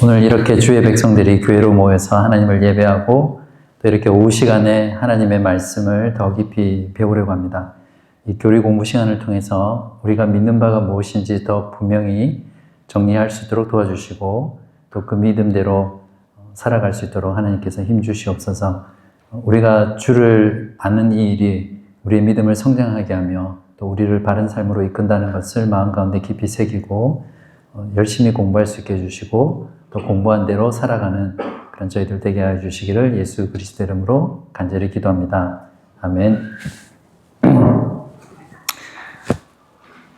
오늘 이렇게 주의 백성들이 교회로 모여서 하나님을 예배하고 또 이렇게 오후 시간에 하나님의 말씀을 더 깊이 배우려고 합니다. 이 교리 공부 시간을 통해서 우리가 믿는 바가 무엇인지 더 분명히 정리할 수 있도록 도와주시고 또 그 믿음대로 살아갈 수 있도록 하나님께서 힘 주시옵소서. 우리가 주를 아는 이 일이 우리의 믿음을 성장하게 하며 또 우리를 바른 삶으로 이끈다는 것을 마음 가운데 깊이 새기고 열심히 공부할 수 있게 해주시고 또 공부한 대로 살아가는 그런 저희들 되게 하여 주시기를 예수 그리스도 이름으로 간절히 기도합니다. 아멘.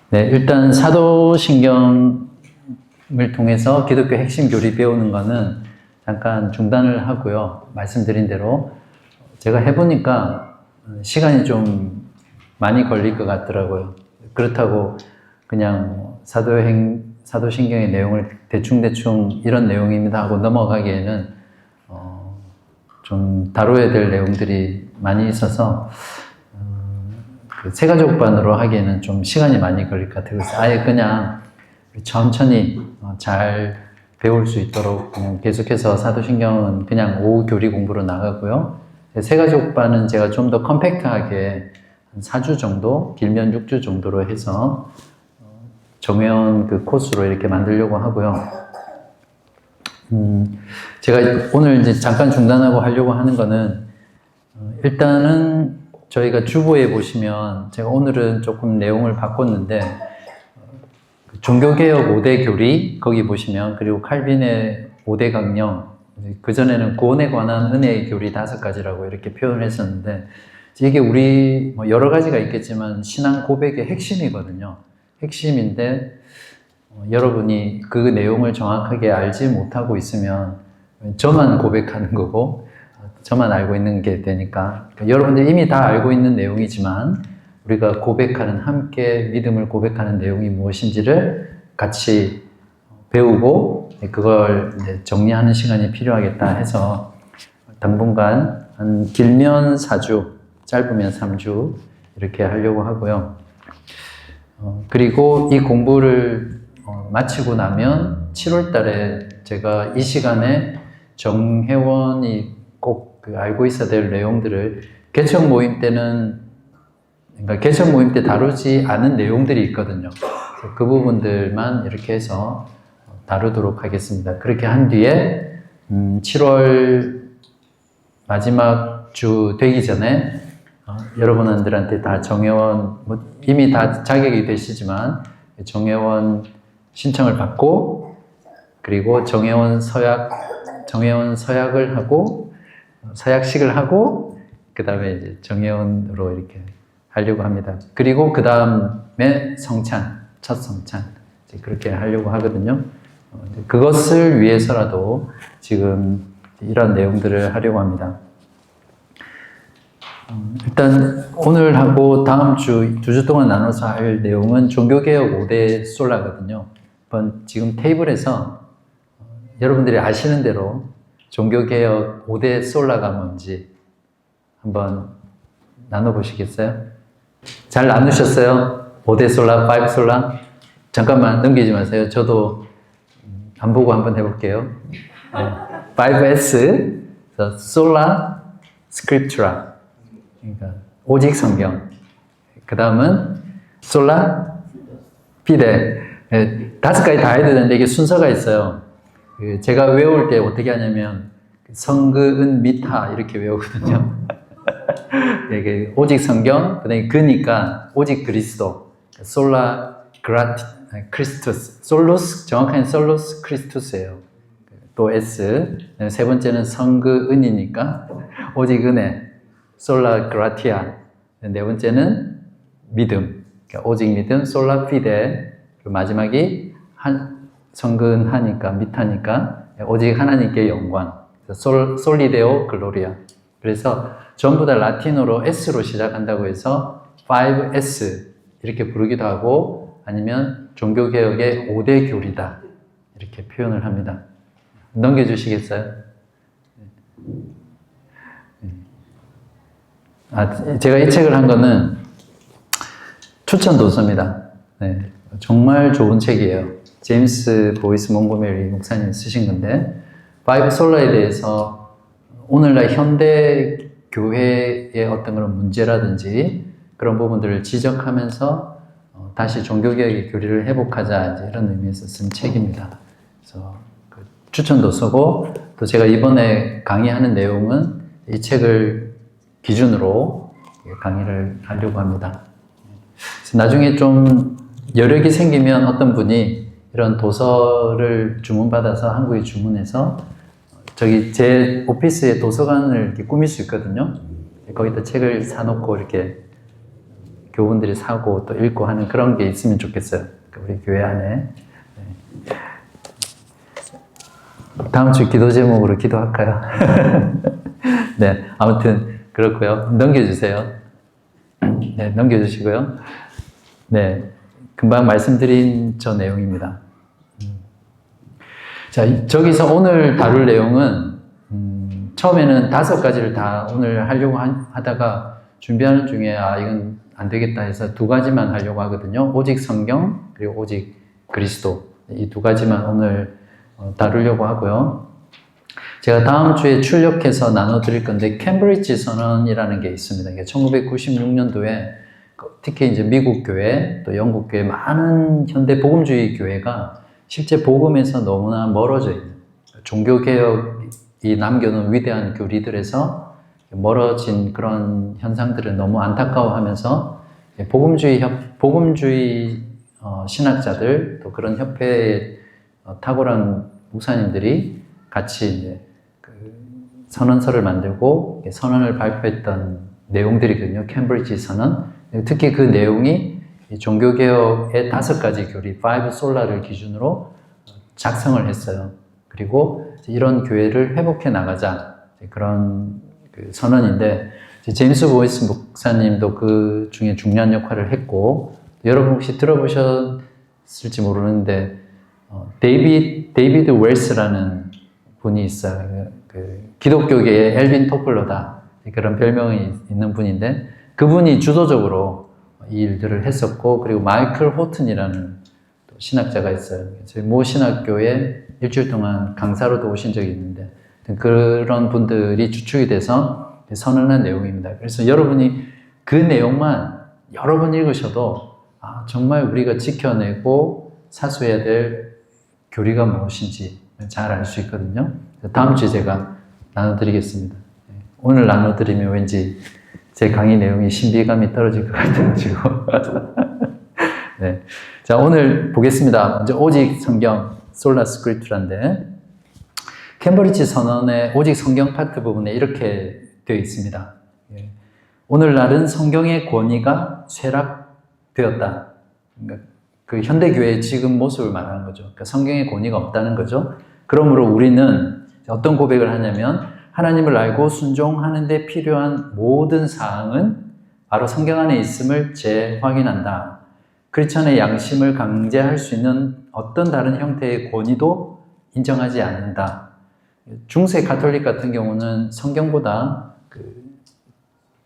네, 일단 사도신경을 통해서 기독교 핵심 교리 배우는 거는 잠깐 중단을 하고요. 말씀드린 대로 제가 해보니까 시간이 좀 많이 걸릴 것 같더라고요. 그렇다고 그냥 사도신경의 내용을 대충 이런 내용입니다 하고 넘어가기에는 좀 다뤄야 될 내용들이 많이 있어서 그 세가족반으로 하기에는 좀 시간이 많이 걸릴 것 같아요. 그래서 아예 그냥 천천히 잘 배울 수 있도록 그냥 계속해서 사도신경은 그냥 오후 교리 공부로 나가고요. 세가족반은 제가 좀 더 컴팩트하게 한 4주 정도, 길면 6주 정도로 해서 정회원 그 코스로 이렇게 만들려고 하고요. 제가 오늘 이제 잠깐 중단하고 하려고 하는 거는 일단은 저희가 주보에 보시면 제가 오늘은 조금 내용을 바꿨는데 종교개혁 5대 교리 거기 보시면 그리고 칼빈의 5대 강령 그전에는 구원에 관한 은혜의 교리 5가지라고 이렇게 표현을 했었는데 이게 우리 뭐 여러 가지가 있겠지만 신앙 고백의 핵심이거든요. 핵심인데 여러분이 그 내용을 정확하게 알지 못하고 있으면 저만 고백하는 거고 저만 알고 있는 게 되니까 여러분들 이미 다 알고 있는 내용이지만 우리가 고백하는 함께 믿음을 고백하는 내용이 무엇인지를 같이 배우고 그걸 이제 정리하는 시간이 필요하겠다 해서 당분간 한 길면 4주 짧으면 3주 이렇게 하려고 하고요. 그리고 이 공부를 마치고 나면 7월 달에 제가 이 시간에 정회원이 꼭 알고 있어야 될 내용들을 개척 모임 때는 그러니까 개척 모임 때 다루지 않은 내용들이 있거든요. 그 부분들만 이렇게 해서 다루도록 하겠습니다. 그렇게 한 뒤에 7월 마지막 주 되기 전에 여러분들한테 다 정회원 이미 다 자격이 되시지만 정회원 신청을 받고 그리고 정회원 서약을 하고 서약식을 하고 그 다음에 이제 정회원으로 이렇게 하려고 합니다. 그리고 그 다음에 첫 성찬 그렇게 하려고 하거든요. 그것을 위해서라도 지금 이런 내용들을 하려고 합니다. 일단 오늘 하고 다음 주 2주 동안 나눠서 할 내용은 종교개혁 5대 솔라거든요. 지금 테이블에서 여러분들이 아시는 대로 종교개혁 5대 솔라가 뭔지 한번 나눠보시겠어요? 잘 나누셨어요? 5대 솔라, 5 솔라? 잠깐만 넘기지 마세요. 저도 안 보고 한번 해볼게요. 5S, 솔라 스크립투라. 그러니까 오직 성경. 그 다음은 솔라 피데. 5가지 다 해야 되는데 이게 순서가 있어요. 제가 외울 때 어떻게 하냐면 성그은 미타 이렇게 외우거든요. 이게 오직 성경, 그다음에 그니까 오직 그리스도, 솔라 크리스투스, 솔루스 정확하게 솔루스 크리스투스예요. 또 S. 세 번째는 성그은이니까 오직 은혜, 솔라 그라티아. 네 번째는 믿음, 그러니까 오직 믿음, 솔라 피데. 그리고 마지막이 성근하니까 미타니까 오직 하나님께 영광, 솔리데오 글로리아. 그래서 전부 다 라틴어로 S로 시작한다고 해서 5S 이렇게 부르기도 하고 아니면 종교개혁의 5대 교리다 이렇게 표현을 합니다. 넘겨주시겠어요? 제가 이 책을 한 거는 추천 도서입니다. 네, 정말 좋은 책이에요. 제임스 보이스 몽고메리 목사님이 쓰신 건데, 파이브 솔라에 대해서 오늘날 현대 교회의 어떤 그런 문제라든지 그런 부분들을 지적하면서 다시 종교개혁의 교리를 회복하자, 이제 이런 의미에서 쓴 책입니다. 그래서 그 추천도 쓰고, 또 제가 이번에 강의하는 내용은 이 책을 기준으로 강의를 하려고 합니다. 그래서 나중에 좀 여력이 생기면 어떤 분이 이런 도서를 주문받아서 한국에 주문해서 저기 제 오피스에 도서관을 이렇게 꾸밀 수 있거든요. 거기다 책을 사놓고 이렇게 교우분들이 사고 또 읽고 하는 그런 게 있으면 좋겠어요. 우리 교회 안에. 다음 주 기도 제목으로 기도할까요? 네, 아무튼 그렇고요. 넘겨주세요. 네, 넘겨주시고요. 네, 금방 말씀드린 저 내용입니다. 자, 저기서 오늘 다룰 내용은 처음에는 5가지를 다 오늘 하려고 하다가 준비하는 중에 이건 안 되겠다 해서 2가지만 하려고 하거든요. 오직 성경 그리고 오직 그리스도, 이 2가지만 오늘 다루려고 하고요. 제가 다음 주에 출력해서 나눠드릴 건데, 캠브리지 선언이라는 게 있습니다. 이게 1996년도에 특히 이제 미국 교회 또 영국 교회, 많은 현대 복음주의 교회가 실제 복음에서 너무나 멀어져 있는, 종교개혁이 남겨놓은 위대한 교리들에서 멀어진 그런 현상들을 너무 안타까워하면서 복음주의 신학자들, 또 그런 협회의 탁월한 목사님들이 같이 이제 그 선언서를 만들고 선언을 발표했던 내용들이거든요. 캠브리지 선언. 특히 그 내용이 종교개혁의 5가지 교리, 5 솔라를 기준으로 작성을 했어요. 그리고 이런 교회를 회복해 나가자, 그런 그 선언인데, 제임스 보이스 목사님도 그 중에 중요한 역할을 했고, 여러분 혹시 들어보셨을지 모르는데 데이비드 웰스라는 분이 있어요. 그 기독교계의 엘빈 토플러다, 그런 별명이 있는 분인데, 그분이 주도적으로 이 일들을 했었고, 그리고 마이클 호튼이라는 또 신학자가 있어요. 저희 모 신학교에 일주일 동안 강사로도 오신 적이 있는데, 그런 분들이 주축이 돼서 선언한 내용입니다. 그래서 여러분이 그 내용만 여러 번 읽으셔도 정말 우리가 지켜내고 사수해야 될 교리가 무엇인지 잘 알 수 있거든요. 다음 주에 제가 나눠드리겠습니다. 오늘 나눠드리면 왠지 제 강의 내용이 신비감이 떨어질 것 같아가지고. 네. 자, 오늘 보겠습니다. 먼저 오직 성경, 솔라 스크립트란데, 캠브리지 선언의 오직 성경 파트 부분에 이렇게 되어 있습니다. 오늘날은 성경의 권위가 쇠락되었다. 그러니까 그 현대교회의 지금 모습을 말하는 거죠. 그러니까 성경의 권위가 없다는 거죠. 그러므로 우리는 어떤 고백을 하냐면, 하나님을 알고 순종하는 데 필요한 모든 사항은 바로 성경 안에 있음을 재확인한다. 크리스천의 양심을 강제할 수 있는 어떤 다른 형태의 권위도 인정하지 않는다. 중세 가톨릭 같은 경우는 성경보다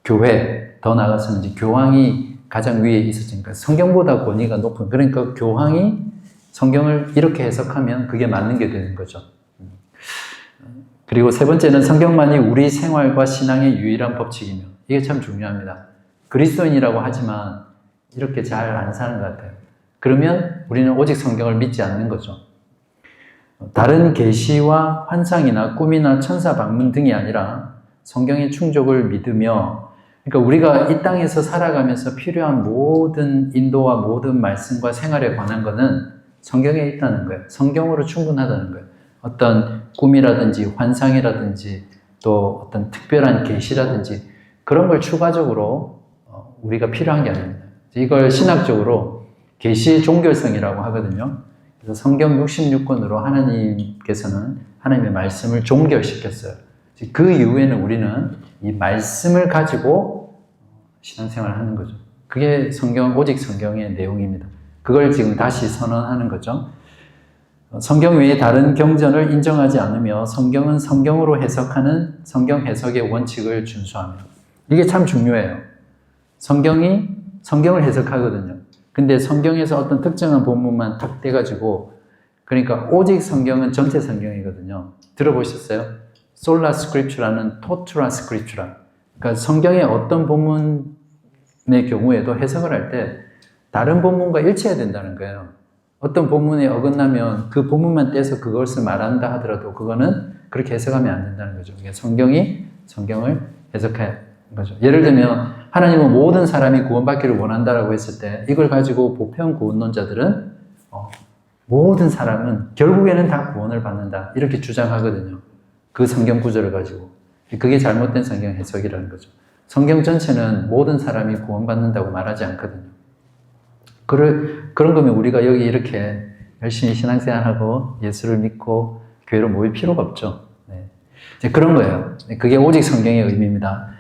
교회, 더 나아가서는 이제 교황이 가장 위에 있었으니까 성경보다 권위가 높은, 그러니까 교황이 성경을 이렇게 해석하면 그게 맞는 게 되는 거죠. 그리고 세 번째는 성경만이 우리 생활과 신앙의 유일한 법칙이며, 이게 참 중요합니다. 그리스도인이라고 하지만 이렇게 잘 안 사는 것 같아요. 그러면 우리는 오직 성경을 믿지 않는 거죠. 다른 계시와 환상이나 꿈이나 천사 방문 등이 아니라 성경의 충족을 믿으며, 그러니까 우리가 이 땅에서 살아가면서 필요한 모든 인도와 모든 말씀과 생활에 관한 것은 성경에 있다는 거예요. 성경으로 충분하다는 거예요. 어떤 꿈이라든지 환상이라든지 또 어떤 특별한 계시라든지 그런 걸 추가적으로 우리가 필요한 게 아닙니다. 이걸 신학적으로 계시 종결성이라고 하거든요. 그래서 성경 66권으로 하나님께서는 하나님의 말씀을 종결시켰어요. 그 이후에는 우리는 이 말씀을 가지고 신앙생활을 하는 거죠. 그게 오직 성경의 내용입니다. 그걸 지금 다시 선언하는 거죠. 성경 외에 다른 경전을 인정하지 않으며 성경은 성경으로 해석하는 성경 해석의 원칙을 준수하며, 이게 참 중요해요. 성경이 성경을 해석하거든요. 근데 성경에서 어떤 특정한 본문만 탁 떼가지고 그러니까 오직 성경은 전체 성경이거든요. 들어보셨어요? 솔라 스크립추라는 토투라 스크립추라. 그러니까 성경의 어떤 본문의 경우에도 해석을 할 때 다른 본문과 일치해야 된다는 거예요. 어떤 본문에 어긋나면 그 본문만 떼서 그것을 말한다 하더라도 그거는 그렇게 해석하면 안 된다는 거죠. 그러니까 성경이 성경을 해석하는 거죠. 예를 들면 하나님은 모든 사람이 구원받기를 원한다라고 했을 때 이걸 가지고 보편 구원론자들은 모든 사람은 결국에는 다 구원을 받는다 이렇게 주장하거든요. 그 성경 구절을 가지고. 그게 잘못된 성경 해석이라는 거죠. 성경 전체는 모든 사람이 구원받는다고 말하지 않거든요. 그런 거면 우리가 여기 이렇게 열심히 신앙생활하고 예수를 믿고 교회로 모일 필요가 없죠. 네. 이제 그런 거예요. 그게 오직 성경의 의미입니다.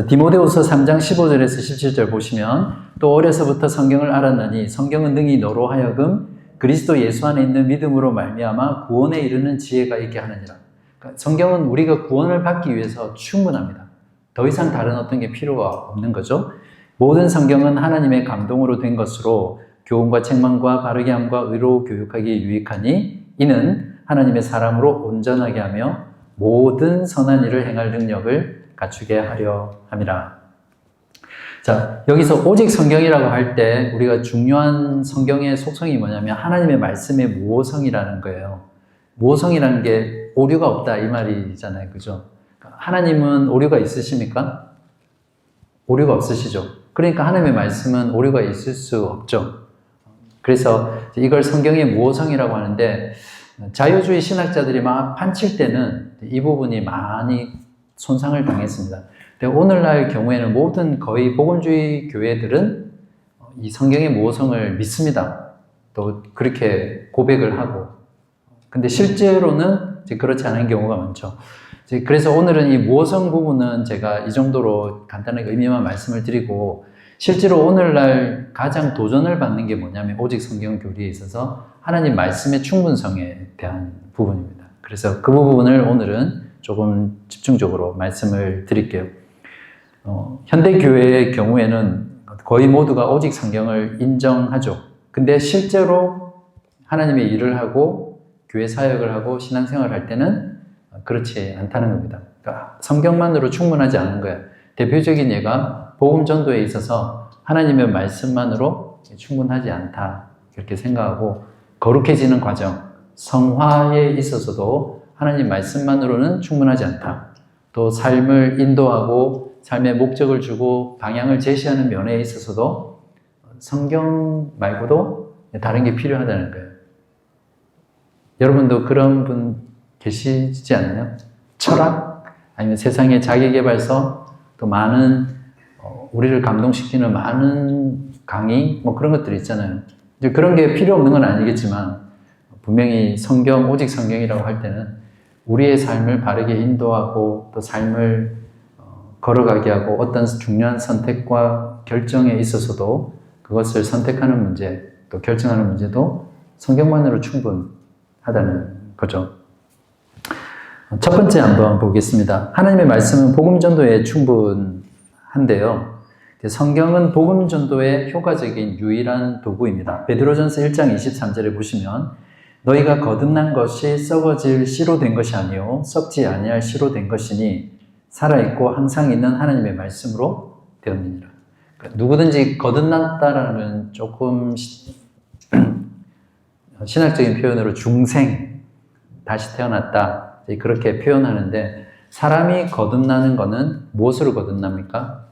디모데후서 3장 15절에서 17절 보시면 또 어려서부터 성경을 알았나니 성경은 능히 너로 하여금 그리스도 예수 안에 있는 믿음으로 말미암아 구원에 이르는 지혜가 있게 하느니라. 그러니까 성경은 우리가 구원을 받기 위해서 충분합니다. 더 이상 다른 어떤 게 필요가 없는 거죠. 모든 성경은 하나님의 감동으로 된 것으로 교훈과 책망과 바르게 함과 의로 교육하기에 유익하니 이는 하나님의 사람으로 온전하게 하며 모든 선한 일을 행할 능력을 갖추게 하려 함이라. 자, 여기서 오직 성경이라고 할 때 우리가 중요한 성경의 속성이 뭐냐면 하나님의 말씀의 무오성이라는 거예요. 무오성이라는 게 오류가 없다 이 말이잖아요. 그죠? 하나님은 오류가 있으십니까? 오류가 없으시죠? 그러니까 하나님의 말씀은 오류가 있을 수 없죠. 그래서 이걸 성경의 무오성이라고 하는데 자유주의 신학자들이 막 판칠 때는 이 부분이 많이 손상을 당했습니다. 근데 오늘날 경우에는 모든 거의 복음주의 교회들은 이 성경의 무오성을 믿습니다. 또 그렇게 고백을 하고. 근데 실제로는 그렇지 않은 경우가 많죠. 그래서 오늘은 이 무오성 부분은 제가 이 정도로 간단하게 의미만 말씀을 드리고 실제로 오늘날 가장 도전을 받는 게 뭐냐면 오직 성경 교리에 있어서 하나님 말씀의 충분성에 대한 부분입니다. 그래서 그 부분을 오늘은 조금 집중적으로 말씀을 드릴게요. 현대교회의 경우에는 거의 모두가 오직 성경을 인정하죠. 근데 실제로 하나님의 일을 하고 교회 사역을 하고 신앙생활을 할 때는 그렇지 않다는 겁니다. 그러니까 성경만으로 충분하지 않은 거예요. 대표적인 예가 복음 전도에 있어서 하나님의 말씀만으로 충분하지 않다 이렇게 생각하고 거룩해지는 과정, 성화에 있어서도 하나님 말씀만으로는 충분하지 않다. 또 삶을 인도하고 삶의 목적을 주고 방향을 제시하는 면에 있어서도 성경 말고도 다른 게 필요하다는 거예요. 여러분도 그런 분 계시지 않나요? 철학? 아니면 세상의 자기계발서? 또 많은 우리를 감동시키는 많은 강의? 뭐 그런 것들이 있잖아요. 이제 그런 게 필요 없는 건 아니겠지만 분명히 성경, 오직 성경이라고 할 때는 우리의 삶을 바르게 인도하고 또 삶을 걸어가게 하고 어떤 중요한 선택과 결정에 있어서도 그것을 선택하는 문제, 또 결정하는 문제도 성경만으로 충분하다는 거죠. 첫 번째 한번 보겠습니다. 하나님의 말씀은 복음 전도에 충분한데요. 성경은 복음 전도의 효과적인 유일한 도구입니다. 베드로전서 1장 23절에 보시면 너희가 거듭난 것이 썩어질 씨로 된 것이 아니요 썩지 아니할 씨로 된 것이니 살아있고 항상 있는 하나님의 말씀으로 되었느니라. 그러니까 누구든지 거듭났다라는 건 조금 신학적인 표현으로 중생, 다시 태어났다 그렇게 표현하는데 사람이 거듭나는 것은 무엇으로 거듭납니까?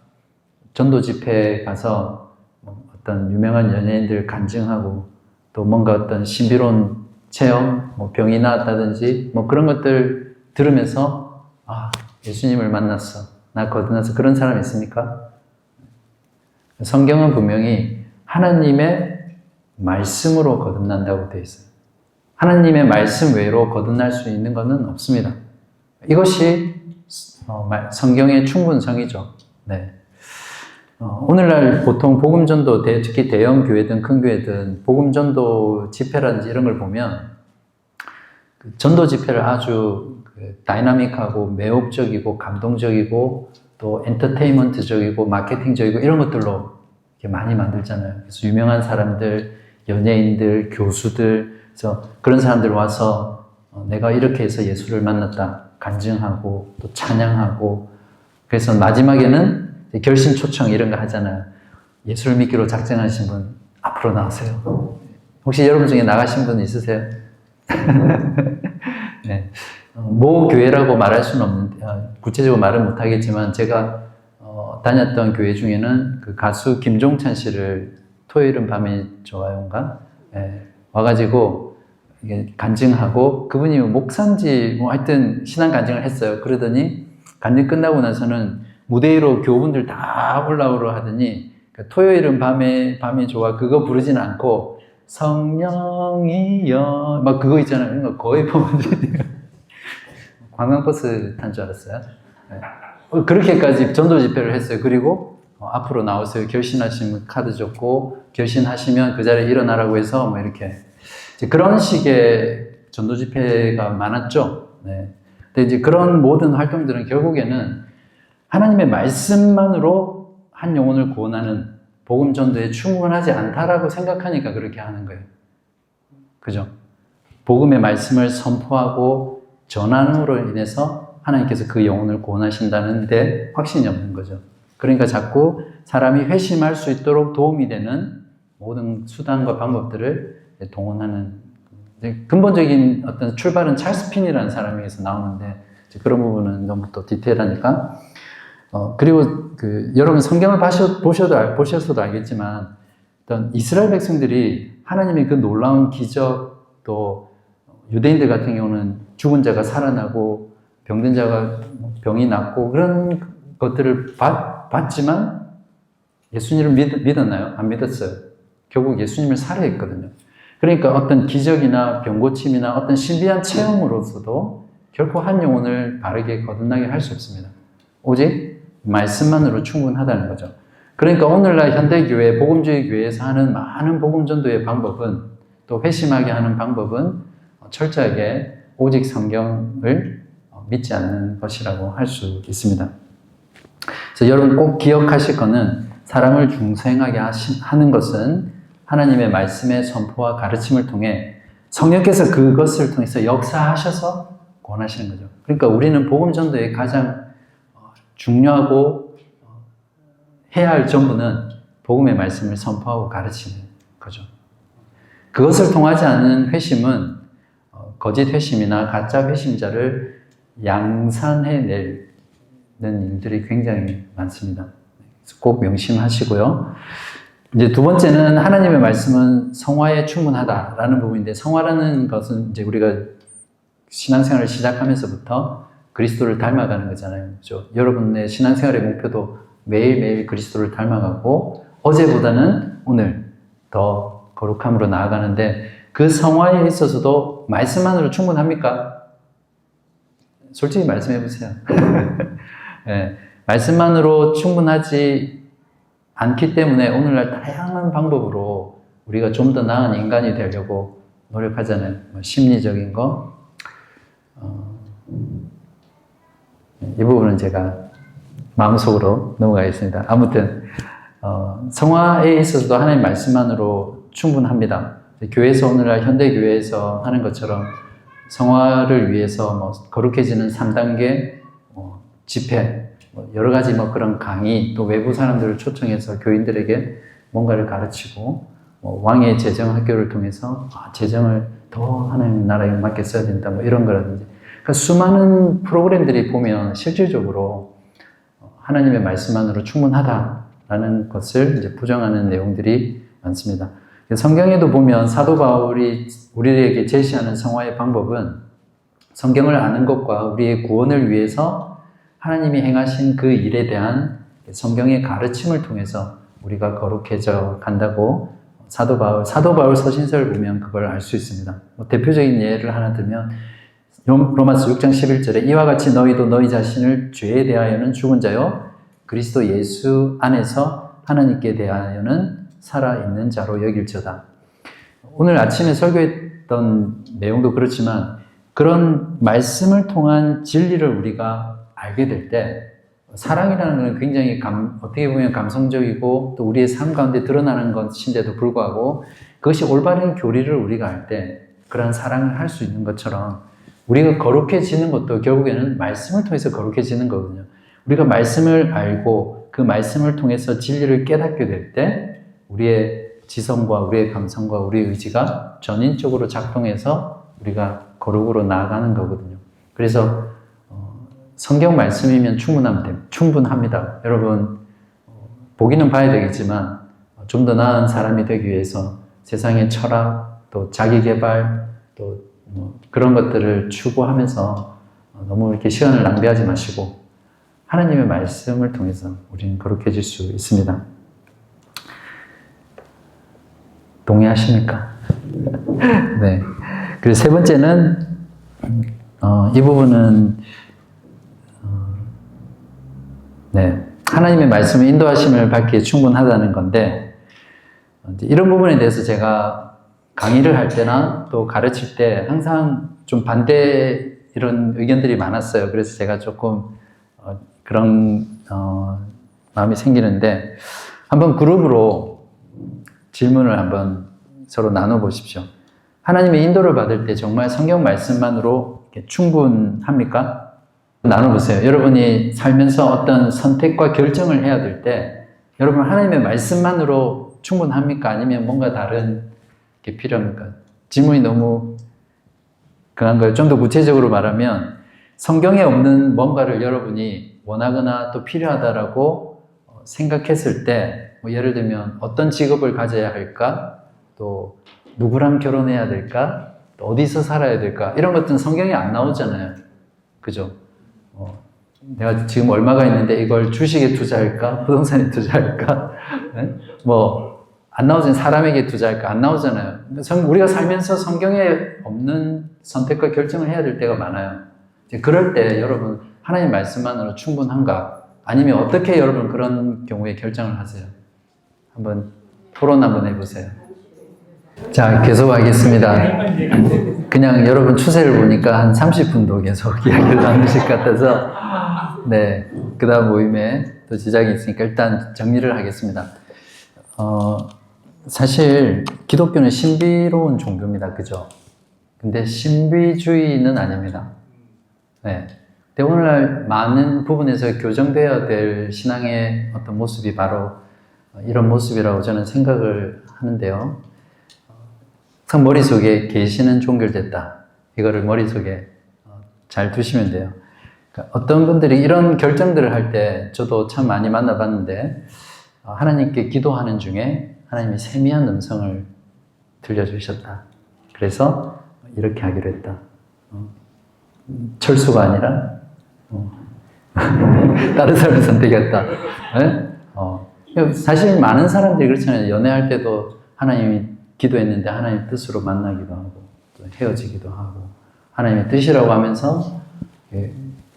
전도 집회에 가서 어떤 유명한 연예인들 간증하고 또 뭔가 어떤 신비로운 체험, 병이 나았다든지 그런 것들 들으면서 예수님을 만났어, 나 거듭나서 그런 사람 있습니까? 성경은 분명히 하나님의 말씀으로 거듭난다고 되어 있어요. 하나님의 말씀 외로 거듭날 수 있는 것은 없습니다. 이것이 성경의 충분성이죠. 네. 오늘날 보통 복음전도, 특히 대형 교회든 큰 교회든 복음전도 집회라든지 이런 걸 보면 전도 집회를 아주 다이나믹하고 매혹적이고 감동적이고 또 엔터테인먼트적이고 마케팅적이고 이런 것들로 이렇게 많이 만들잖아요. 그래서 유명한 사람들, 연예인들, 교수들 그래서 그런 사람들 와서 내가 이렇게 해서 예수를 만났다 간증하고 또 찬양하고, 그래서 마지막에는 결심 초청 이런 거 하잖아요. 예수를 믿기로 작정하신 분 앞으로 나오세요. 혹시 여러분 중에 나가신 분 있으세요? 네. 모 교회라고 말할 수는 없는데, 구체적으로 말은 못하겠지만, 제가 다녔던 교회 중에는 그 가수 김종찬 씨를 토요일은 밤이 좋아요인가? 네. 와가지고 이게 간증하고, 그분이 목사인지 뭐 하여튼 신앙 간증을 했어요. 그러더니 간증 끝나고 나서는 무대 위로 교우분들 다 올라오러 하더니, 토요일은 밤이 좋아 그거 부르지는 않고 성령이여 막 그거 있잖아요. 이런 거 거의 보면 관광버스 탄 줄 알았어요. 네. 그렇게까지 전도 집회를 했어요. 그리고 앞으로 나오세요. 결신하시면 카드 줬고, 결신하시면 그 자리에 일어나라고 해서 뭐 이렇게 그런 식의 전도 집회가 많았죠. 네. 근데 이제 그런 모든 활동들은 결국에는 하나님의 말씀만으로 한 영혼을 구원하는 복음 전도에 충분하지 않다라고 생각하니까 그렇게 하는 거예요. 그죠? 복음의 말씀을 선포하고 전함으로 인해서 하나님께서 그 영혼을 구원하신다는데 확신이 없는 거죠. 그러니까 자꾸 사람이 회심할 수 있도록 도움이 되는 모든 수단과 방법들을 동원하는, 근본적인 어떤 출발은 찰스 핀이라는 사람에게서 나오는데, 그런 부분은 너무 또 디테일하니까. 그리고 여러분 성경을 보셔서도 알겠지만, 어떤 이스라엘 백성들이 하나님의 그 놀라운 기적, 또 유대인들 같은 경우는 죽은 자가 살아나고 병든 자가 병이 낫고 그런 것들을 봤지만 예수님을 믿었나요? 안 믿었어요. 결국 예수님을 살해했거든요. 그러니까 어떤 기적이나 병고침이나 어떤 신비한 체험으로서도 결코 한 영혼을 바르게 거듭나게 할 수 없습니다. 오직 말씀만으로 충분하다는 거죠. 그러니까 오늘날 현대교회, 복음주의 교회에서 하는 많은 복음전도의 방법은, 또 회심하게 하는 방법은 철저하게 오직 성경을 믿지 않는 것이라고 할 수 있습니다. 그래서 여러분 꼭 기억하실 거는, 사람을 중생하게 하는 것은 하나님의 말씀의 선포와 가르침을 통해 성령께서 그것을 통해서 역사하셔서 권하시는 거죠. 그러니까 우리는 복음전도의 가장 중요하고 해야 할 전부는 복음의 말씀을 선포하고 가르치는 거죠. 그것을 통하지 않은 회심은 거짓 회심이나 가짜 회심자를 양산해내는 일들이 굉장히 많습니다. 꼭 명심하시고요. 이제 두 번째는 하나님의 말씀은 성화에 충분하다라는 부분인데, 성화라는 것은 이제 우리가 신앙생활을 시작하면서부터 그리스도를 닮아가는 거잖아요. 그렇죠? 여러분의 신앙생활의 목표도 매일매일 그리스도를 닮아가고 어제보다는 오늘 더 거룩함으로 나아가는데, 그 성화에 있어서도 말씀만으로 충분합니까? 솔직히 말씀해 보세요. 네, 말씀만으로 충분하지 않기 때문에 오늘날 다양한 방법으로 우리가 좀 더 나은 인간이 되려고 노력하잖아요. 심리적인 거, 이 부분은 제가 마음속으로 넘어가겠습니다. 아무튼 성화에 있어서도 하나님 말씀만으로 충분합니다. 교회에서 오늘날 현대교회에서 하는 것처럼 성화를 위해서 뭐 거룩해지는 3단계 집회, 여러 가지 그런 강의, 또 외부 사람들을 초청해서 교인들에게 뭔가를 가르치고, 왕의 재정학교를 통해서 재정을 더 하나님 나라에 맞게 써야 된다, 이런 거라든지. 그러니까 수많은 프로그램들이 보면 실질적으로 하나님의 말씀만으로 충분하다라는 것을 이제 부정하는 내용들이 많습니다. 성경에도 보면 사도 바울이 우리에게 제시하는 성화의 방법은 성경을 아는 것과 우리의 구원을 위해서 하나님이 행하신 그 일에 대한 성경의 가르침을 통해서 우리가 거룩해져 간다고 사도 바울 서신서를 보면 그걸 알 수 있습니다. 대표적인 예를 하나 들면 로마서 6장 11절에 이와 같이 너희도 너희 자신을 죄에 대하여는 죽은 자요 그리스도 예수 안에서 하나님께 대하여는 살아있는 자로 여길지어다. 오늘 아침에 설교했던 내용도 그렇지만 그런 말씀을 통한 진리를 우리가 알게 될 때 사랑이라는 것은 굉장히 어떻게 보면 감성적이고 또 우리의 삶 가운데 드러나는 것인데도 불구하고 그것이 올바른 교리를 우리가 알 때 그런 사랑을 할 수 있는 것처럼 우리가 거룩해지는 것도 결국에는 말씀을 통해서 거룩해지는 거거든요. 우리가 말씀을 알고 그 말씀을 통해서 진리를 깨닫게 될 때 우리의 지성과 우리의 감성과 우리의 의지가 전인적으로 작동해서 우리가 거룩으로 나아가는 거거든요. 그래서 성경 말씀이면 충분합니다. 여러분 보기는 봐야 되겠지만 좀 더 나은 사람이 되기 위해서 세상의 철학, 또 자기개발, 또 그런 것들을 추구하면서 너무 이렇게 시간을 낭비하지 마시고 하나님의 말씀을 통해서 우리는 거룩해질 수 있습니다. 동의하십니까? 네. 그리고 세 번째는 이 부분은 네, 하나님의 말씀의 인도하심을 받기에 충분하다는 건데 이런 부분에 대해서 제가 강의를 할 때나 또 가르칠 때 항상 좀 반대 이런 의견들이 많았어요. 그래서 제가 조금 그런 마음이 생기는데 한번 그룹으로 질문을 한번 서로 나눠보십시오. 하나님의 인도를 받을 때 정말 성경 말씀만으로 충분합니까? 나눠보세요. 여러분이 살면서 어떤 선택과 결정을 해야 될 때 여러분 하나님의 말씀만으로 충분합니까? 아니면 뭔가 다른 게 필요합니까? 질문이 너무 강한 거예요. 좀 더 구체적으로 말하면 성경에 없는 뭔가를 여러분이 원하거나 또 필요하다라고 생각했을 때 뭐 예를 들면 어떤 직업을 가져야 할까? 또 누구랑 결혼해야 될까? 또 어디서 살아야 될까? 이런 것들은 성경에 안 나오잖아요. 그죠? 내가 지금 얼마가 있는데 이걸 주식에 투자할까? 부동산에 투자할까? 네? 안 나오잖아요. 사람에게 투자할까? 안 나오잖아요. 우리가 살면서 성경에 없는 선택과 결정을 해야 될 때가 많아요. 그럴 때 여러분 하나님 말씀만으로 충분한가? 아니면 어떻게 여러분 그런 경우에 결정을 하세요? 한번 토론 한번 해보세요. 자, 계속하겠습니다. 그냥 여러분 추세를 보니까 한 30분도 계속 이야기를 나누실 것 같아서 네, 그 다음 모임에 또 지장이 있으니까 일단 정리를 하겠습니다. 사실 기독교는 신비로운 종교입니다. 그죠? 근데 신비주의는 아닙니다. 네. 근데 오늘날 많은 부분에서 교정되어야 될 신앙의 어떤 모습이 바로 이런 모습이라고 저는 생각을 하는데요. 항상 머릿속에 계시는 종결됐다. 이거를 머릿속에 잘 두시면 돼요. 그러니까 어떤 분들이 이런 결정들을 할 때 저도 참 많이 만나봤는데 하나님께 기도하는 중에 하나님이 세미한 음성을 들려주셨다. 그래서 이렇게 하기로 했다. 철수가 아니라 다른 사람을 선택했다. 네? 사실 많은 사람들이 그렇잖아요. 연애할 때도 하나님이 기도했는데 하나님 뜻으로 만나기도 하고 또 헤어지기도 하고 하나님의 뜻이라고 하면서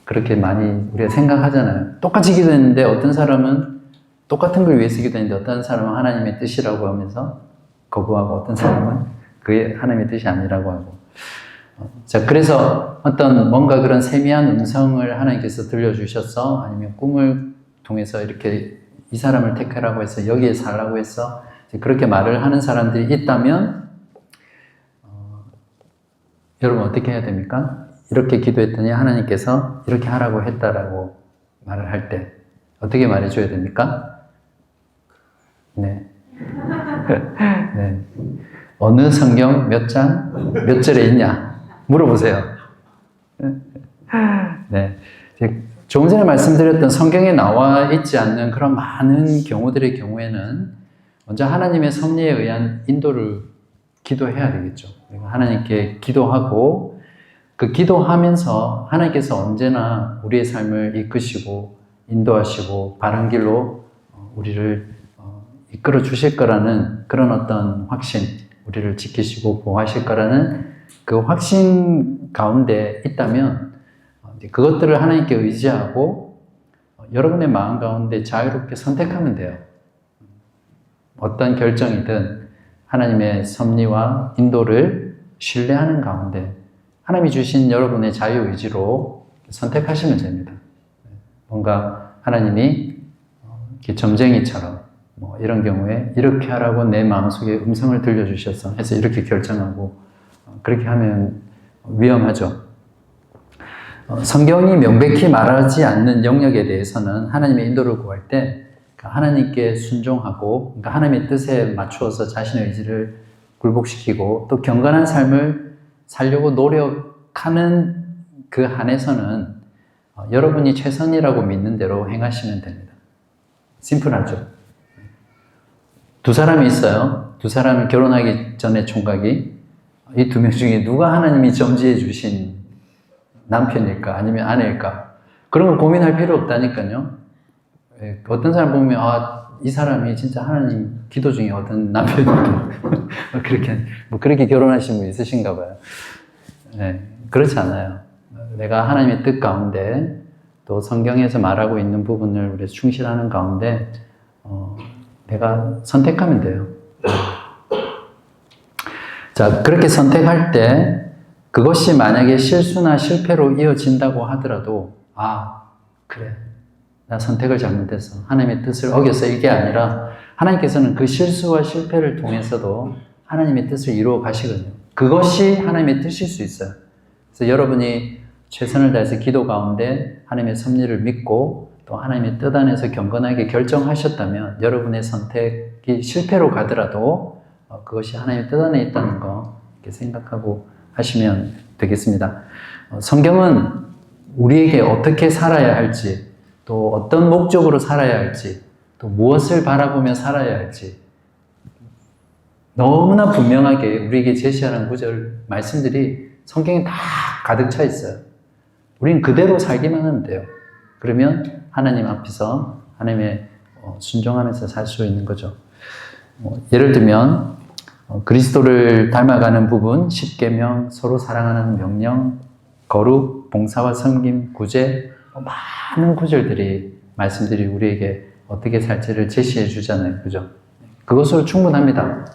그렇게 많이 우리가 생각하잖아요. 똑같이 기도했는데 어떤 사람은 똑같은 걸 위해서 기도했는데 어떤 사람은 하나님의 뜻이라고 하면서 거부하고 어떤 사람은 그게 하나님의 뜻이 아니라고 하고 자, 그래서 어떤 뭔가 그런 세미한 음성을 하나님께서 들려주셔서 아니면 꿈을 통해서 이렇게 이 사람을 택하라고 해서 여기에 살라고 해서 그렇게 말을 하는 사람들이 있다면 여러분 어떻게 해야 됩니까? 이렇게 기도했더니 하나님께서 이렇게 하라고 했다라고 말을 할 때 어떻게 말해줘야 됩니까? 네. 네. 어느 성경 몇 장, 몇 절에 있냐? 물어보세요. 네. 조금 전에 말씀드렸던 성경에 나와 있지 않는 그런 많은 경우들의 경우에는 먼저 하나님의 섭리에 의한 인도를 기도해야 되겠죠. 하나님께 기도하고 그 기도하면서 하나님께서 언제나 우리의 삶을 이끄시고 인도하시고 바른 길로 우리를 이끌어 주실 거라는 그런 어떤 확신, 우리를 지키시고 보호하실 거라는 그 확신 가운데 있다면 그것들을 하나님께 의지하고 여러분의 마음 가운데 자유롭게 선택하면 돼요. 어떤 결정이든 하나님의 섭리와 인도를 신뢰하는 가운데 하나님이 주신 여러분의 자유의지로 선택하시면 됩니다. 뭔가 하나님이 이렇게 점쟁이처럼 이런 경우에 이렇게 하라고 내 마음속에 음성을 들려주셔서 해서 이렇게 결정하고 그렇게 하면 위험하죠. 성경이 명백히 말하지 않는 영역에 대해서는 하나님의 인도를 구할 때 하나님께 순종하고, 그러니까 하나님의 뜻에 맞추어서 자신의 의지를 굴복시키고 또 경건한 삶을 살려고 노력하는 그 한에서는 여러분이 최선이라고 믿는 대로 행하시면 됩니다. 심플하죠. 두 사람이 있어요. 두 사람이 결혼하기 전에 총각이, 이 두 명 중에 누가 하나님이 점지해 주신 남편일까 아니면 아내일까, 그런 걸 고민할 필요 없다니까요. 어떤 사람 보면 이 사람이 진짜 하나님 기도 중에 어떤 남편일까 그렇게 결혼하신 분 있으신가 봐요. 그렇지 않아요. 내가 하나님의 뜻 가운데 또 성경에서 말하고 있는 부분을 우리 충실하는 가운데 내가 선택하면 돼요. 자, 그렇게 선택할 때 그것이 만약에 실수나 실패로 이어진다고 하더라도 그래, 나 선택을 잘못했어, 하나님의 뜻을 어겼어, 이게 아니라 하나님께서는 그 실수와 실패를 통해서도 하나님의 뜻을 이루어 가시거든요. 그것이 하나님의 뜻일 수 있어요. 그래서 여러분이 최선을 다해서 기도 가운데 하나님의 섭리를 믿고 또 하나님의 뜻 안에서 경건하게 결정하셨다면 여러분의 선택이 실패로 가더라도 그것이 하나님의 뜻 안에 있다는 거 이렇게 생각하고 하시면 되겠습니다. 성경은 우리에게 어떻게 살아야 할지, 또 어떤 목적으로 살아야 할지, 또 무엇을 바라보며 살아야 할지 너무나 분명하게 우리에게 제시하는 구절, 말씀들이 성경에 다 가득 차 있어요. 우리는 그대로 살기만 하면 돼요. 그러면 하나님 앞에서 하나님의 순종하면서 살 수 있는 거죠. 예를 들면 그리스도를 닮아가는 부분, 십계명, 서로 사랑하는 명령, 거룩, 봉사와 섬김, 구제, 많은 구절들이, 말씀들이 우리에게 어떻게 살지를 제시해 주잖아요. 그죠? 그것으로 충분합니다.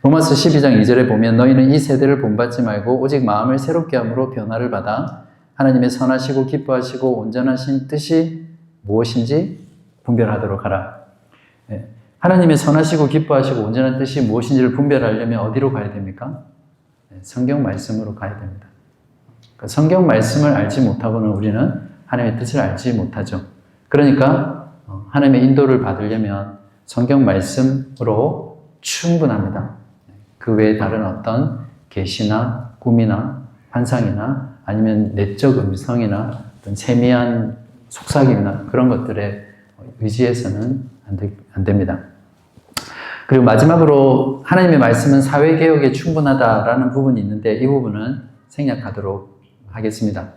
로마서 12장 2절에 보면 너희는 이 세대를 본받지 말고 오직 마음을 새롭게 함으로 변화를 받아 하나님의 선하시고 기뻐하시고 온전하신 뜻이 무엇인지 분별하도록 하라. 하나님의 선하시고 기뻐하시고 온전한 뜻이 무엇인지를 분별하려면 어디로 가야 됩니까? 성경 말씀으로 가야 됩니다. 성경 말씀을 알지 못하고는 우리는 하나님의 뜻을 알지 못하죠. 그러니까 하나님의 인도를 받으려면 성경 말씀으로 충분합니다. 그 외에 다른 어떤 계시나 꿈이나 환상이나 아니면 내적 음성이나 어떤 세미한 속삭임이나 그런 것들에 의지해서는 안 됩니다. 그리고 마지막으로 하나님의 말씀은 사회개혁에 충분하다라는 부분이 있는데 이 부분은 생략하도록 하겠습니다.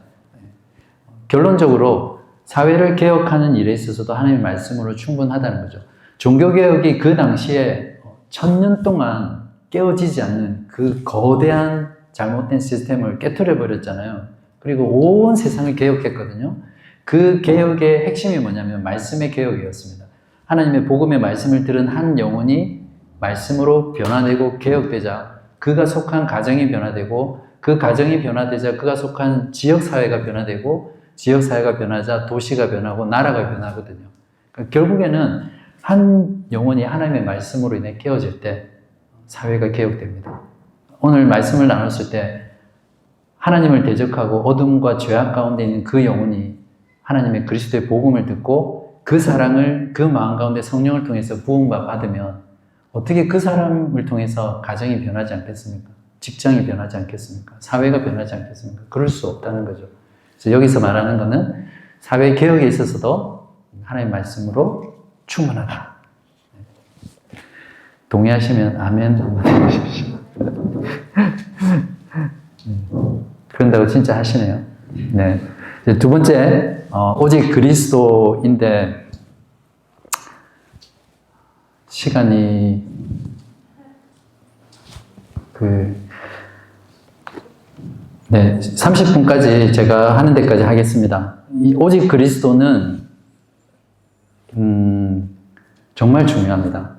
결론적으로 사회를 개혁하는 일에 있어서도 하나님의 말씀으로 충분하다는 거죠. 종교개혁이 그 당시에 1000년 동안 깨어지지 않는 그 거대한 잘못된 시스템을 깨트려 버렸잖아요. 그리고 온 세상을 개혁했거든요. 그 개혁의 핵심이 뭐냐면 말씀의 개혁이었습니다. 하나님의 복음의 말씀을 들은 한 영혼이 말씀으로 변화되고 개혁되자 그가 속한 가정이 변화되고 그 가정이 변화되자 그가 속한 지역사회가 변화되고 지역사회가 변하자 도시가 변하고 나라가 변하거든요. 그러니까 결국에는 한 영혼이 하나님의 말씀으로 인해 깨어질 때 사회가 개혁됩니다. 오늘 말씀을 나눴을 때 하나님을 대적하고 어둠과 죄악 가운데 있는 그 영혼이 하나님의 그리스도의 복음을 듣고 그 사랑을 그 마음 가운데 성령을 통해서 부흥받으면 어떻게 그 사람을 통해서 가정이 변하지 않겠습니까? 직장이 변하지 않겠습니까? 사회가 변하지 않겠습니까? 그럴 수 없다는 거죠. 그래서 여기서 말하는 것은 사회 개혁에 있어서도 하나님의 말씀으로 충분하다. 동의하시면 아멘 한번 해주십시오. 그런다고 진짜 하시네요. 네. 두 번째, 오직 그리스도인데, 시간이, 네, 30분까지 제가 하는 데까지 하겠습니다. 이 오직 그리스도는, 정말 중요합니다.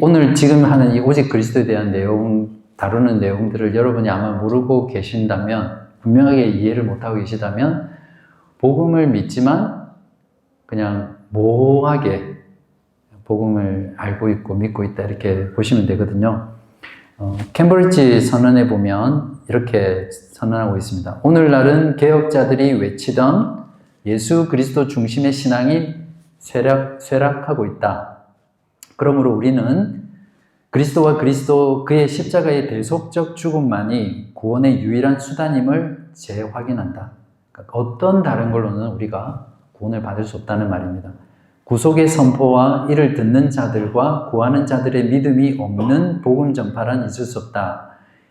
오늘 지금 하는 이 오직 그리스도에 대한 다루는 내용들을 여러분이 아마 모르고 계신다면, 분명하게 이해를 못하고 계시다면, 복음을 믿지만, 그냥 모호하게 복음을 알고 있고 믿고 있다, 이렇게 보시면 되거든요. 캠브리지 선언에 보면 이렇게 선언하고 있습니다. 오늘날은 개혁자들이 외치던 예수 그리스도 중심의 신앙이 쇠락하고 있다. 그러므로 우리는 그리스도와 그리스도 그의 십자가의 대속적 죽음만이 구원의 유일한 수단임을 재확인한다. 그러니까 어떤 다른 걸로는 우리가 구원을 받을 수 없다는 말입니다. 구속의 선포와 이를 듣는 자들과 구하는 자들의 믿음이 없는 복음 전파란 있을 수 없다.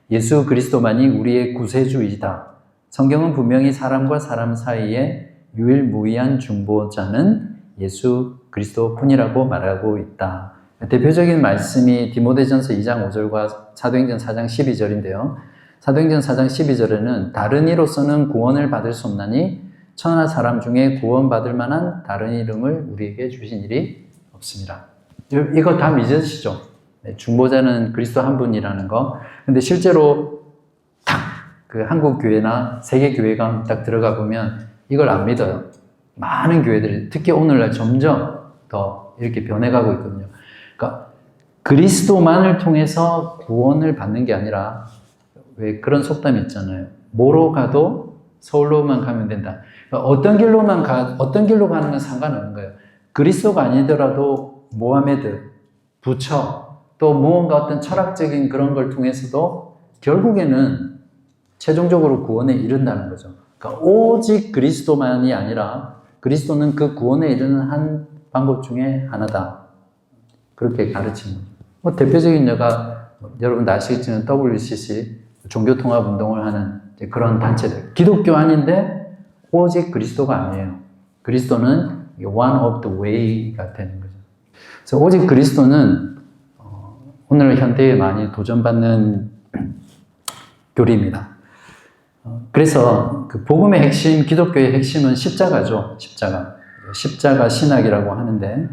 예수 그리스도만이 우리의 구세주이다. 성경은 분명히 사람과 사람 사이에 유일무이한 중보자는 예수 그리스도뿐이라고 말하고 있다. 대표적인 말씀이 디모데전서 2장 5절과 사도행전 4장 12절인데요. 사도행전 4장 12절에는 다른 이로서는 구원을 받을 수 없나니 천하 사람 중에 구원받을 만한 다른 이름을 우리에게 주신 일이 없습니다. 이거 다 믿으시죠? 중보자는 그리스도 한 분이라는 거. 근데 실제로 딱 그 한국 교회나 세계 교회가 딱 들어가 보면 이걸 안 믿어요. 많은 교회들이 특히 오늘날 점점 더 이렇게 변해가고 있거든요. 그러니까 그리스도만을 통해서 구원을 받는 게 아니라 왜 그런 속담이 있잖아요. 뭐로 가도 서울로만 가면 된다. 그러니까 어떤 길로 가는 건 상관없는 거예요. 그리스도가 아니더라도 모하메드, 부처, 또 무언가 어떤 철학적인 그런 걸 통해서도 결국에는 최종적으로 구원에 이른다는 거죠. 그러니까 오직 그리스도만이 아니라 그리스도는 그 구원에 이르는 한 방법 중에 하나다. 그렇게 가르치는 거죠. 대표적인 예가 여러분 아시겠지만 WCC, 종교통합운동을 하는 그런 단체들. 기독교 아닌데 오직 그리스도가 아니에요. 그리스도는 one of the way가 되는 거죠. 그래서 오직 그리스도는 오늘 현대에 많이 도전받는 교리입니다. 그래서 그 복음의 핵심, 기독교의 핵심은 십자가죠. 십자가 신학이라고 하는데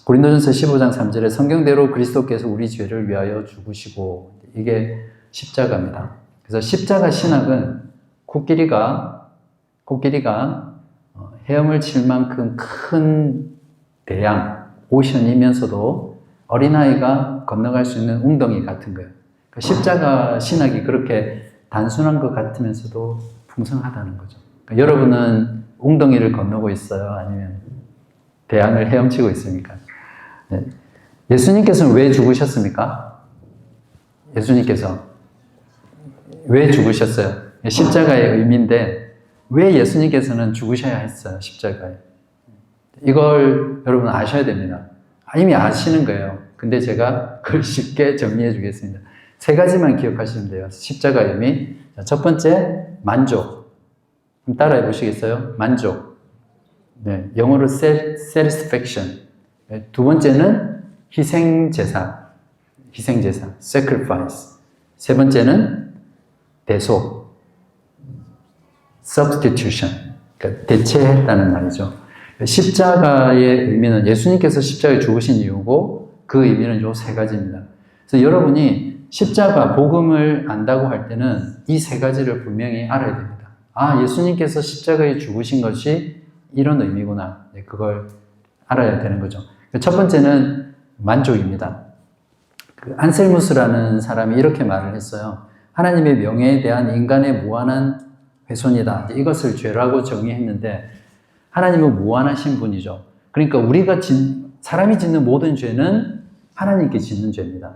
고린도전서 15장 3절에 성경대로 그리스도께서 우리 죄를 위하여 죽으시고 이게 십자가입니다. 그래서 십자가 신학은 코끼리가 헤엄을 칠 만큼 큰 대양, 오션이면서도 어린아이가 건너갈 수 있는 웅덩이 같은 거예요. 그러니까 십자가 신학이 그렇게 단순한 것 같으면서도 풍성하다는 거죠. 그러니까 여러분은 웅덩이를 건너고 있어요? 아니면 대양을 헤엄치고 있습니까? 네. 예수님께서는 왜 죽으셨습니까? 예수님께서 왜 죽으셨어요? 십자가의 의미인데 왜 예수님께서는 죽으셔야 했어요? 십자가에. 이걸 여러분 아셔야 됩니다. 이미 아시는 거예요. 근데 제가 그걸 쉽게 정리해 주겠습니다. 3가지만 기억하시면 돼요. 십자가의 의미. 첫 번째, 만족. 따라해 보시겠어요? 만족. 네, 영어로 satisfaction. 두 번째는 희생제사, sacrifice. 세 번째는 대속, substitution. 그러니까 대체했다는 말이죠. 십자가의 의미는 예수님께서 십자가에 죽으신 이유고 그 의미는 요 3가지입니다. 그래서 여러분이 십자가, 복음을 안다고 할 때는 이 3가지를 분명히 알아야 됩니다. 아, 예수님께서 십자가에 죽으신 것이 이런 의미구나. 그걸 알아야 되는 거죠. 첫 번째는 만족입니다. 안셀무스라는 사람이 이렇게 말을 했어요. 하나님의 명예에 대한 인간의 무한한 훼손이다. 이것을 죄라고 정의했는데 하나님은 무한하신 분이죠. 그러니까 사람이 짓는 모든 죄는 하나님께 짓는 죄입니다.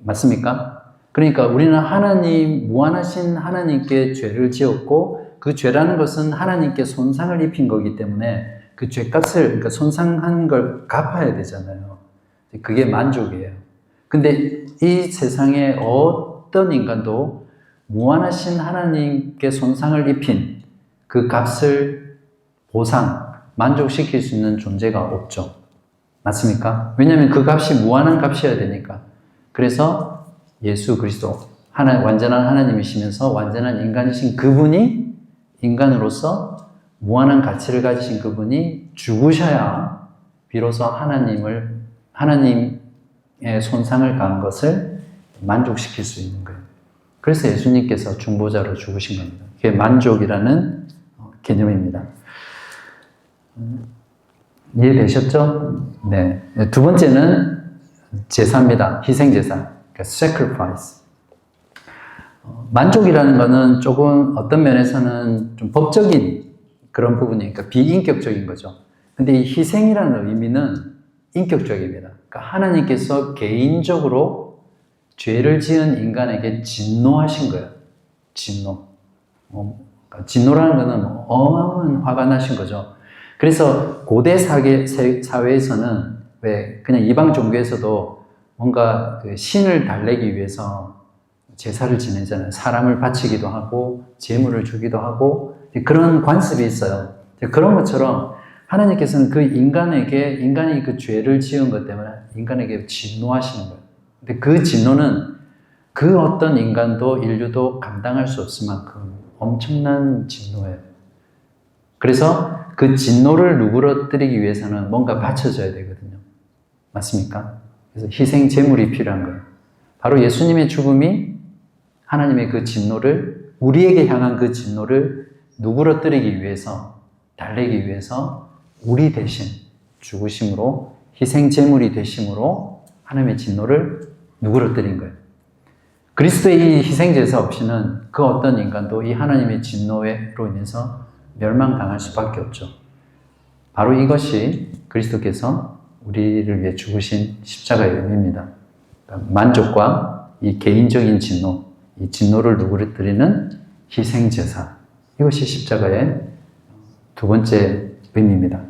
맞습니까? 그러니까 우리는 무한하신 하나님께 죄를 지었고 그 죄라는 것은 하나님께 손상을 입힌 거기 때문에 그 죄값을, 그러니까 손상한 걸 갚아야 되잖아요. 그게 만족이에요. 근데 이 세상에 어떤 인간도 무한하신 하나님께 손상을 입힌 그 값을 만족시킬 수 있는 존재가 없죠. 맞습니까? 왜냐하면 그 값이 무한한 값이어야 되니까. 그래서 예수 그리스도, 완전한 하나님이시면서 완전한 인간이신 그분이 인간으로서 무한한 가치를 가지신 그분이 죽으셔야 비로소 하나님의 손상을 가한 것을 만족시킬 수 있는 거예요. 그래서 예수님께서 중보자로 죽으신 겁니다. 그게 만족이라는 개념입니다. 이해되셨죠? 네. 두 번째는 제사입니다. 희생제사. 그러니까 sacrifice. 만족이라는 거는 조금 어떤 면에서는 좀 법적인 그런 부분이니까 비인격적인 거죠. 근데 이 희생이라는 의미는 인격적입니다. 그러니까 하나님께서 개인적으로 죄를 지은 인간에게 진노하신 거예요. 진노. 그러니까 진노라는 거는 어마어마한 화가 나신 거죠. 그래서 고대 사회에서는 왜 그냥 이방 종교에서도 뭔가 그 신을 달래기 위해서 제사를 지내잖아요. 사람을 바치기도 하고 제물을 주기도 하고 그런 관습이 있어요. 그런 것처럼 하나님께서는 그 인간이 그 죄를 지은 것 때문에 인간에게 진노하시는 거예요. 근데 그 진노는 그 어떤 인간도 인류도 감당할 수 없을 만큼 엄청난 진노예요. 그래서 그 진노를 누그러뜨리기 위해서는 뭔가 바쳐져야 되거든요. 맞습니까? 그래서 희생 제물이 필요한 거예요. 바로 예수님의 죽음이 하나님의 그 진노를, 우리에게 향한 그 진노를 누그러뜨리기 위해서, 달래기 위해서 우리 대신 죽으심으로, 희생 제물이 되심으로 하나님의 진노를 누그러뜨린 거예요. 그리스도의 이 희생제사 없이는 그 어떤 인간도 이 하나님의 진노로 인해서 멸망당할 수밖에 없죠. 바로 이것이 그리스도께서 우리를 위해 죽으신 십자가의 의미입니다. 그러니까 만족과 이 개인적인 진노, 이 진노를 누그러뜨리는 희생제사. 이것이 십자가의 두 번째 의미입니다.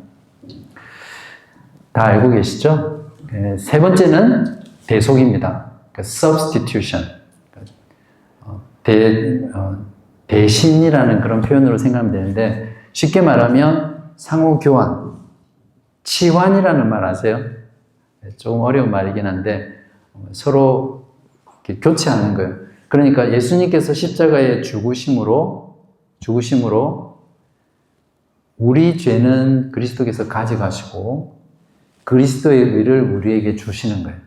다 알고 계시죠? 세 번째는 대속입니다. 그러니까 substitution. 대신이라는 그런 표현으로 생각하면 되는데, 쉽게 말하면 상호 교환, 치환이라는 말 아세요? 조금 어려운 말이긴 한데 서로 이렇게 교체하는 거예요. 그러니까 예수님께서 십자가에 죽으심으로 우리 죄는 그리스도께서 가져가시고 그리스도의 의를 우리에게 주시는 거예요.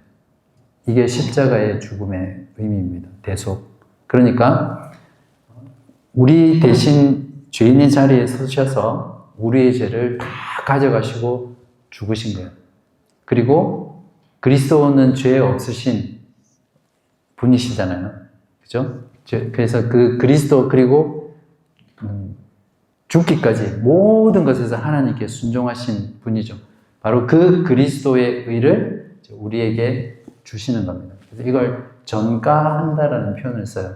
이게 십자가의 죽음의 의미입니다. 대속. 그러니까 우리 대신 죄인의 자리에 서셔서 우리의 죄를 다 가져가시고 죽으신 거예요. 그리고 그리스도는 죄 없으신 분이시잖아요. 그죠? 그래서 그 그리스도, 그리고 죽기까지 모든 것에서 하나님께 순종하신 분이죠. 바로 그 그리스도의 의를 우리에게 주시는 겁니다. 그래서 이걸 전가한다라는 표현을 써요.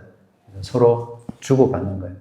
서로 주고받는 거예요.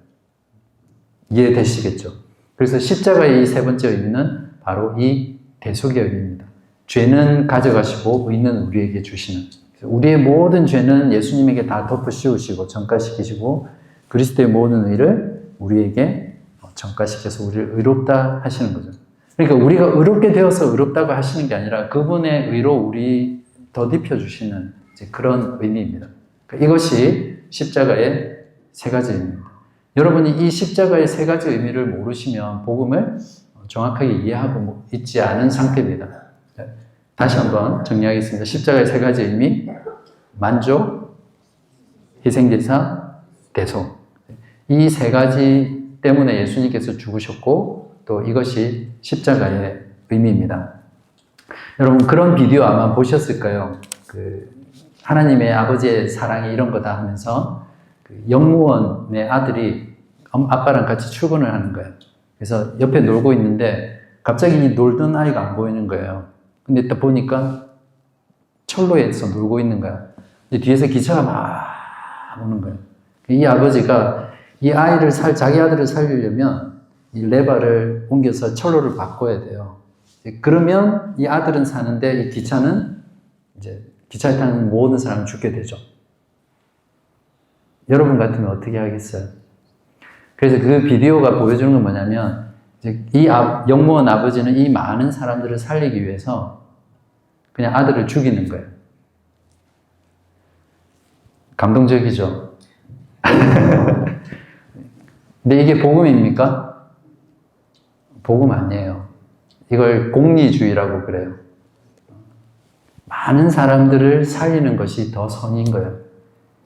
이해되시겠죠? 그래서 십자가의 이 세 번째 의미는 바로 이 대속의 의미입니다. 죄는 가져가시고 의는 우리에게 주시는. 우리의 모든 죄는 예수님에게 다 덮어 씌우시고 전가시키시고 그리스도의 모든 의를 우리에게 전가시켜서 우리를 의롭다 하시는 거죠. 그러니까 우리가 의롭게 되어서 의롭다고 하시는 게 아니라 그분의 의로 우리 덧입혀 주시는 그런 의미입니다. 그러니까 이것이 십자가의 세 가지 의미입니다. 여러분이 이 십자가의 세 가지 의미를 모르시면 복음을 정확하게 이해하고 있지 않은 상태입니다. 다시 한번 정리하겠습니다. 십자가의 세 가지 의미, 만족, 희생제사, 대속. 이 세 가지 때문에 예수님께서 죽으셨고 또 이것이 십자가의 의미입니다. 여러분 그런 비디오 아마 보셨을 거예요. 하나님의 아버지의 사랑이 이런 거다 하면서 영무원의 아들이 아빠랑 같이 출근을 하는 거예요. 그래서 옆에 놀고 있는데 갑자기 놀던 아이가 안 보이는 거예요. 근데 딱 보니까 철로에서 놀고 있는 거야. 근데 뒤에서 기차가 막 오는 거예요. 이 아버지가 이 아이를 자기 아들을 살리려면 이 레바를 옮겨서 철로를 바꿔야 돼요. 그러면 이 아들은 사는데 이 기차는 이제 기차에 타는 모든 사람은 죽게 되죠. 여러분 같으면 어떻게 하겠어요? 그래서 그 비디오가 보여주는 건 뭐냐면 이 영무원 아버지는 이 많은 사람들을 살리기 위해서 그냥 아들을 죽이는 거예요. 감동적이죠? 근데 이게 복음입니까? 복음 아니에요. 이걸 공리주의라고 그래요. 많은 사람들을 살리는 것이 더 선인 거예요.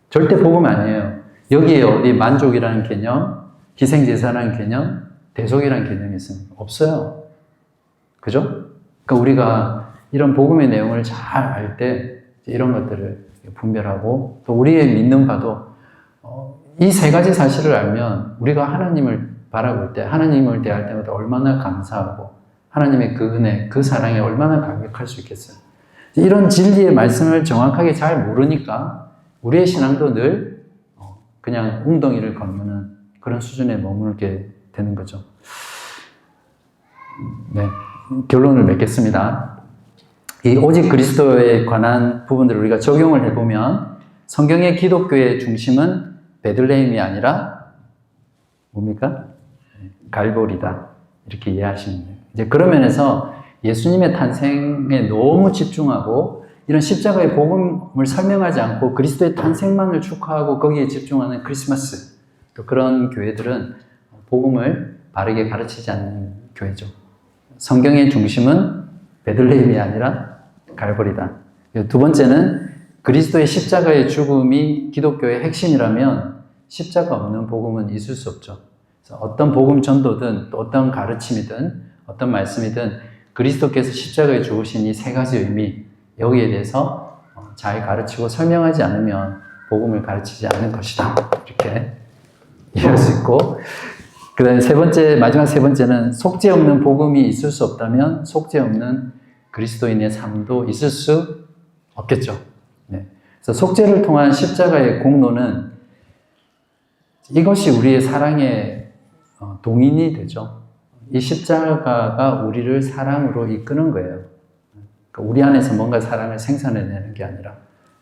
절대 복음 아니에요. 여기에 어디 만족이라는 개념, 희생제사라는 개념, 대속이라는 개념이 있습니다. 없어요. 그죠? 그러니까 우리가 이런 복음의 내용을 잘 알 때 이런 것들을 분별하고 또 우리의 믿는 바도 이 세 가지 사실을 알면 우리가 하나님을 바라볼 때 하나님을 대할 때마다 얼마나 감사하고 하나님의 그 은혜, 그 사랑에 얼마나 감격할 수 있겠어요. 이런 진리의 말씀을 정확하게 잘 모르니까 우리의 신앙도 늘 그냥 웅덩이를 건너는 그런 수준에 머물게 되는 거죠. 네, 결론을 맺겠습니다. 이 오직 그리스도에 관한 부분들을 우리가 적용을 해보면 성경의 기독교의 중심은 베들레헴이 아니라 뭡니까? 갈보리다. 이렇게 이해하시면 돼요. 이제 그런 면에서 예수님의 탄생에 너무 집중하고 이런 십자가의 복음을 설명하지 않고 그리스도의 탄생만을 축하하고 거기에 집중하는 크리스마스, 또 그런 교회들은 복음을 바르게 가르치지 않는 교회죠. 성경의 중심은 베들레헴이 아니라 갈보리다. 두 번째는 그리스도의 십자가의 죽음이 기독교의 핵심이라면 십자가 없는 복음은 있을 수 없죠. 그래서 어떤 복음 전도든 또 어떤 가르침이든 어떤 말씀이든 그리스도께서 십자가에 죽으신 이 세 가지 의미, 여기에 대해서 잘 가르치고 설명하지 않으면 복음을 가르치지 않는 것이다. 이렇게 이해할 수 있고, 그 다음에 마지막 세 번째는 속죄 없는 복음이 있을 수 없다면 속죄 없는 그리스도인의 삶도 있을 수 없겠죠. 네. 그래서 속죄를 통한 십자가의 공로는 이것이 우리의 사랑의 동인이 되죠. 이 십자가가 우리를 사랑으로 이끄는 거예요. 그러니까 우리 안에서 뭔가 사랑을 생산해내는 게 아니라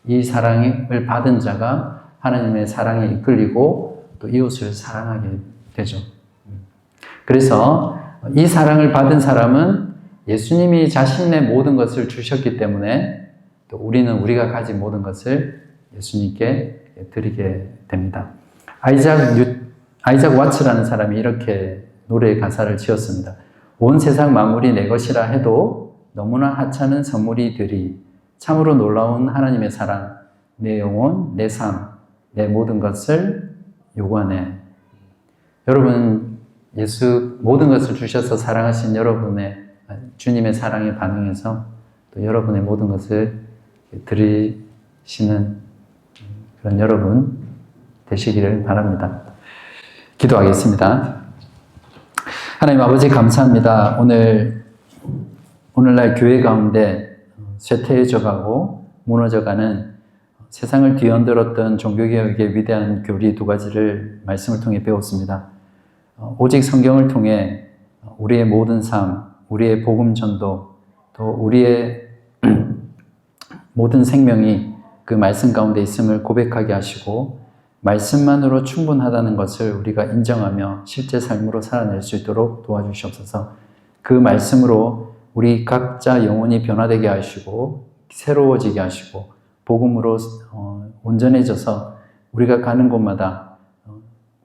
이 사랑을 받은 자가 하나님의 사랑에 이끌리고 또 이웃을 사랑하게 되죠. 그래서 이 사랑을 받은 사람은 예수님이 자신의 모든 것을 주셨기 때문에 또 우리는 우리가 가진 모든 것을 예수님께 드리게 됩니다. 아이작 와츠라는 사람이 이렇게 노래의 가사를 지었습니다. 온 세상 만물이 내 것이라 해도 너무나 하찮은 선물이 되리. 참으로 놀라운 하나님의 사랑, 내 영혼, 내 삶, 내 모든 것을 요구하네. 여러분, 예수 모든 것을 주셔서 사랑하신 주님의 사랑에 반응해서 또 여러분의 모든 것을 드리시는 그런 여러분 되시기를 바랍니다. 기도하겠습니다. 하나님 아버지 감사합니다. 오늘날 교회 가운데 쇠퇴해져가고 무너져가는 세상을 뒤흔들었던 종교개혁의 위대한 교리 두 가지를 말씀을 통해 배웠습니다. 오직 성경을 통해 우리의 모든 삶, 우리의 복음 전도, 또 우리의 모든 생명이 그 말씀 가운데 있음을 고백하게 하시고 말씀만으로 충분하다는 것을 우리가 인정하며 실제 삶으로 살아낼 수 있도록 도와주시옵소서. 그 말씀으로 우리 각자 영혼이 변화되게 하시고 새로워지게 하시고 복음으로 온전해져서 우리가 가는 곳마다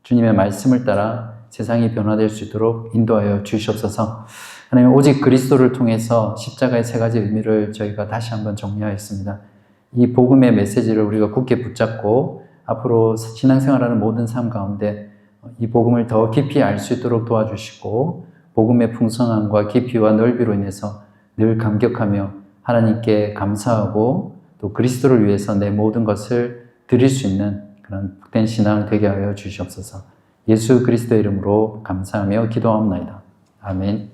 주님의 말씀을 따라 세상이 변화될 수 있도록 인도하여 주시옵소서. 하나님, 오직 그리스도를 통해서 십자가의 세 가지 의미를 저희가 다시 한번 정리하였습니다. 이 복음의 메시지를 우리가 굳게 붙잡고 앞으로 신앙생활하는 모든 삶 가운데 이 복음을 더 깊이 알 수 있도록 도와주시고 복음의 풍성함과 깊이와 넓이로 인해서 늘 감격하며 하나님께 감사하고 또 그리스도를 위해서 내 모든 것을 드릴 수 있는 그런 복된 신앙을 되게 하여 주시옵소서. 예수 그리스도의 이름으로 감사하며 기도하옵나이다. 아멘.